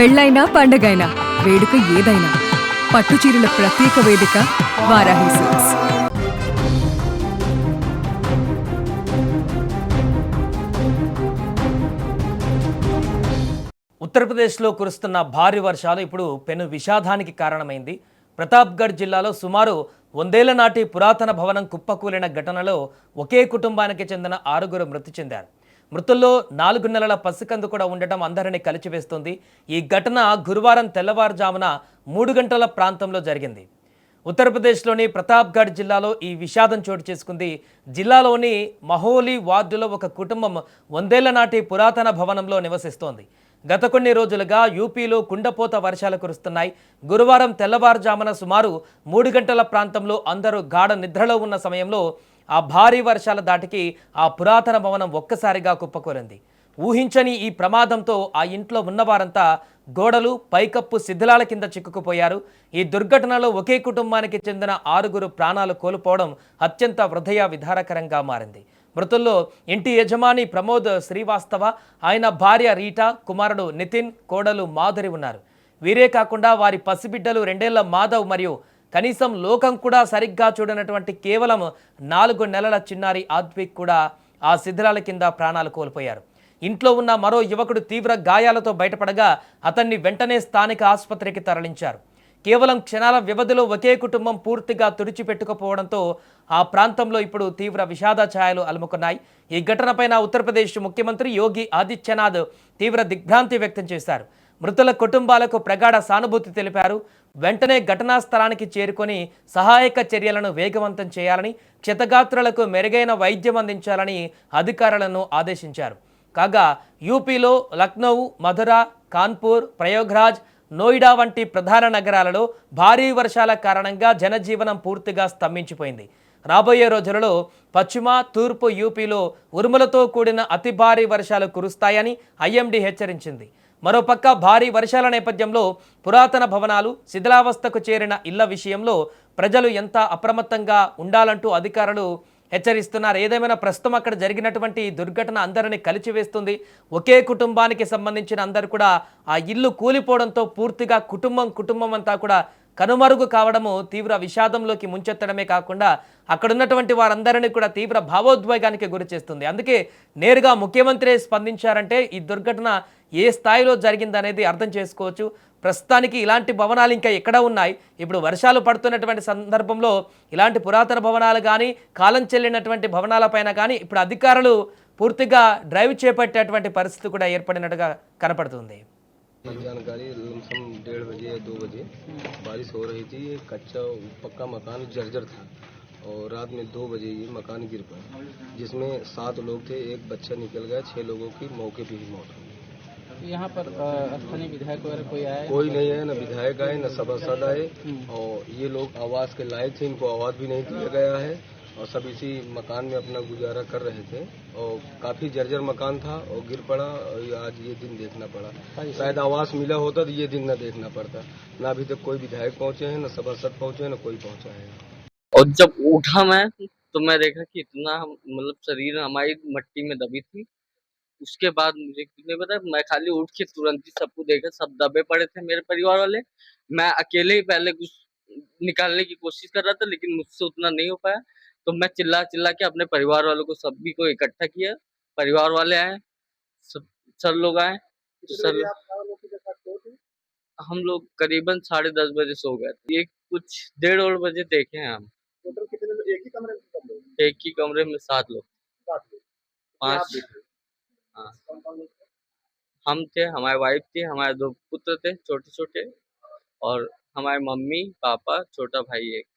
పెళ్ళైనా పండగైనా వేడుక ఏదైనా పట్టుచీరల ప్రత్యేక వేదిక వారాహి సిల్క్స్. ఉత్తరప్రదేశ్లో కురుస్తున్న భారీ వర్షాలు ఇప్పుడు పెను విషాదానికి కారణమైంది. ప్రతాప్గఢ్ జిల్లాలో సుమారు 100 ఏళ్ల నాటి పురాతన భవనం కుప్పకూలిన ఘటనలో ఒకే కుటుంబానికి చెందిన 6గురు మృతి చెందారు. మృతుల్లో 4 నెలల పసికందు కూడా ఉండటం అందరినీ కలిచివేస్తుంది. ఈ ఘటన గురువారం తెల్లవారుజామున 3 గంటల ప్రాంతంలో జరిగింది. ఉత్తరప్రదేశ్లోని ప్రతాప్గఢ్ జిల్లాలో ఈ విషాదం చోటు చేసుకుంది. జిల్లాలోని మహోలీ వార్డులో ఒక కుటుంబం 100 ఏళ్ల నాటి పురాతన భవనంలో నివసిస్తోంది. గత కొన్ని రోజులుగా యూపీలో కుండపోత వర్షాలు కురుస్తున్నాయి. గురువారం తెల్లవారుజామున సుమారు 3 గంటల ప్రాంతంలో అందరూ గాఢ నిద్రలో ఉన్న సమయంలో ఆ భారీ వర్షాల దాటికి ఆ పురాతన భవనం ఒక్కసారిగా కుప్పకూలింది. ఊహించని ఈ ప్రమాదంతో ఆ ఇంట్లో ఉన్నవారంతా గోడలు పైకప్పు శిథిలాల కింద చిక్కుకుపోయారు. ఈ దుర్ఘటనలో ఒకే కుటుంబానికి చెందిన 6గురు ప్రాణాలు కోల్పోవడం అత్యంత హృదయ విదారకరంగా మారింది. మృతుల్లో ఇంటి యజమాని ప్రమోద్ శ్రీవాస్తవ, ఆయన భార్య రీటా, కుమారుడు నితిన్, కోడలు మాధురి ఉన్నారు. వీరే కాకుండా వారి పసిబిడ్డలు 2 ఏళ్ల మాధవ్ మరియు కనీసం లోకం కూడా సరిగ్గా చూడనటువంటి కేవలం 4 నెలల చిన్నారి ఆద్విక్ కూడా ఆ శిథిలాల కింద ప్రాణాలు కోల్పోయారు. ఇంట్లో ఉన్న మరో యువకుడు తీవ్ర గాయాలతో బయటపడగా అతన్ని వెంటనే స్థానిక ఆసుపత్రికి తరలించారు. కేవలం క్షణాల వ్యవధిలో ఒకే కుటుంబం పూర్తిగా తుడిచిపెట్టుకుపోవడంతో ఆ ప్రాంతంలో ఇప్పుడు తీవ్ర విషాద ఛాయలు అలుముకున్నాయి. ఈ ఘటనపైన ఉత్తరప్రదేశ్ ముఖ్యమంత్రి యోగి ఆదిత్యనాథ్ తీవ్ర దిగ్భ్రాంతి వ్యక్తం చేశారు. మృతుల కుటుంబాలకు ప్రగాఢ సానుభూతి తెలిపారు. వెంటనే ఘటనా స్థలానికి చేరుకొని సహాయక చర్యలను వేగవంతం చేయాలని, క్షతగాత్రులకు మెరుగైన వైద్యం అందించాలని అధికారులను ఆదేశించారు. కాగా యూపీలో లక్నో, మధుర, కాన్పూర్, ప్రయాగ్రాజ్, నోయిడా వంటి ప్రధాన నగరాలలో భారీ వర్షాల కారణంగా జనజీవనం పూర్తిగా స్తంభించిపోయింది. రాబోయే రోజులలో పశ్చిమ, తూర్పు యూపీలో ఉరుములతో కూడిన అతి భారీ వర్షాలు కురుస్తాయని ఐఎండీ హెచ్చరించింది. మరోపక్క భారీ వర్షాల నేపథ్యంలో పురాతన భవనాలు, శిథిలావస్థకు చేరిన ఇళ్ల విషయంలో ప్రజలు ఎంత అప్రమత్తంగా ఉండాలంటూ అధికారులు హెచ్చరిస్తున్నారు. ఏదేమైనా ప్రస్తుతం అక్కడ జరిగినటువంటి దుర్ఘటన అందరినీ కలిచివేస్తుంది. ఒకే కుటుంబానికి సంబంధించిన అందరూ కూడా ఆ ఇల్లు కూలిపోవడంతో పూర్తిగా కుటుంబం అంతా కూడా కనుమరుగు కావడము తీవ్ర విషాదంలోకి ముంచెత్తడమే కాకుండా అక్కడ ఉన్నటువంటి వారందరినీ కూడా తీవ్ర భావోద్వేగానికి గురి చేస్తుంది. అందుకే నేరుగా ముఖ్యమంత్రి స్పందించారంటే ఈ దుర్ఘటన ఏ స్థాయిలో జరిగిందనేది అర్థం చేసుకోవచ్చు. ప్రస్తుతానికి ఇలాంటి భవనాలు ఇంకా ఎక్కడ ఉన్నాయి? ఇప్పుడు వర్షాలు పడుతున్నటువంటి సందర్భంలో ఇలాంటి పురాతన భవనాలు కానీ, కాలం చెల్లినటువంటి భవనాలపైన కానీ ఇప్పుడు అధికారులు పూర్తిగా డ్రైవ్ చేపట్టేటువంటి పరిస్థితి కూడా ఏర్పడినట్టుగా కనపడుతుంది. जानकारी लमसम 1:30 बजे या 2 बजे बारिश हो रही थी। ये कच्चा पक्का मकान जर्जर था और रात में 2 बजे ये मकान गिर पड़ा, जिसमें 7 लोग थे, एक बच्चा निकल गया, 6 लोगों की मौके पर ही मौत हो गई। यहाँ पर स्थानीय विधायक वगैरह कोई आया? कोई नहीं है, न विधायक आए न सभासद आए, और ये लोग आवास के लायक थे, इनको आवाज भी नहीं दिया गया है और सब इसी मकान में अपना गुजारा कर रहे थे और काफी जर्जर मकान था और गिर पड़ा और आज ये दिन देखना पड़ा। शायद आवास मिला होता तो ये दिन न देखना पड़ता। न अभी तक कोई विधायक पहुंचे हैं, न सभासद पहुंचे हैं, न कोई पहुंचा है। और जब उठा मैं तो मैं देखा कि इतना मतलब शरीर हमारी मट्टी में दबी थी। उसके बाद मुझे कुछ नहीं पता, मैं खाली उठ के तुरंत ही सबको देखा, सब दबे पड़े थे मेरे परिवार वाले। मैं अकेले ही पहले कुछ निकालने की कोशिश कर रहा था लेकिन मुझसे उतना नहीं हो पाया, तो मैं चिल्ला चिल्ला के अपने परिवार वालों को सभी को इकट्ठा किया। परिवार वाले आए, सब सर लोग आए तो सर हम लोग करीबन 10:30 बजे सो गए थे। ये कुछ 1:30 बजे देखे हैं हम। एक ही कमरे में 7 लोग, 5 हाँ, हम थे, हमारी वाइफ थी, हमारे 2 पुत्र थे छोटे छोटे और हमारे मम्मी पापा, छोटा भाई एक।